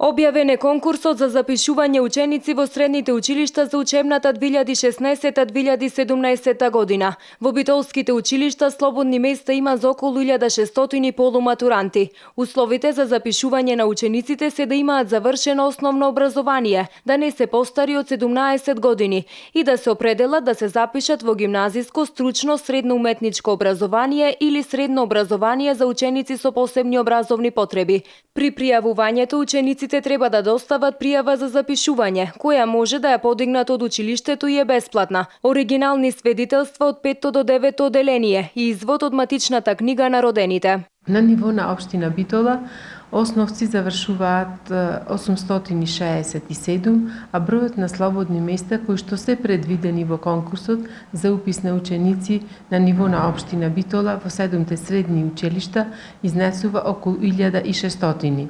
Објавен е конкурсот за запишување ученици во средните училишта за учебната 2016-2017 година. Во битолските училишта слободни места има за околу 1600 полуматуранти. Условите за запишување на учениците се да имаат завршено основно образование, да не се постари од 17 години и да се определат да се запишат во гимназиско, стручно, средно уметничко образование или средно образование за ученици со посебни образовни потреби. При пријавувањето учениците треба да достават пријава за запишување, која може да ја подигнат од училиштето и е бесплатна, оригинални сведителства од 5 до 9 оделение и извод од матичната книга на родените. На ниво на општина Битола, основци завршуваат 867, а бројот на слободни места кои што се предвидени во конкурсот за упис на ученици на ниво на општина Битола во 7 средни училишта изнесува околу 1600.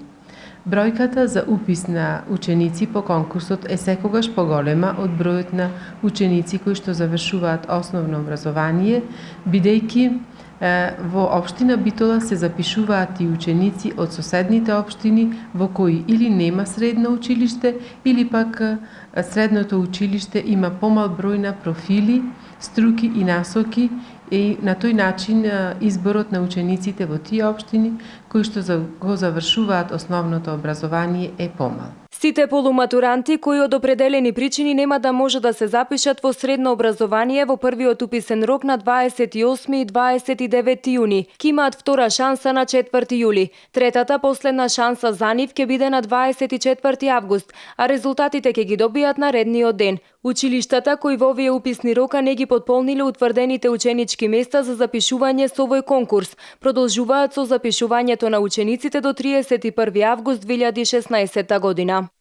Бројката за упис на ученици по конкурсот е секогаш поголема од бројот на ученици кои што завршуваат основно образование, бидејќи во општина Битола се запишуваат и ученици од соседните општини во кои или нема средно училиште или пак средното училиште има помал број на профили, струки и насоки и на тој начин изборот на учениците во тие општини кои што го завршуваат основното образование е помал. Сите полуматуранти кои од определени причини нема да може да се запишат во средно образование во првиот уписен рок на 28 и 29 јуни, ќе имаат втора шанса на 4 јули. Третата последна шанса за нив ќе биде на 24 август, а резултатите ќе ги добијат наредниот ден. Училиштата кои во овие уписни рока не ги потполниле утврдените ученички места за запишување со овој конкурс, продолжуваат со запишувањето на учениците до 31 август 2016 година.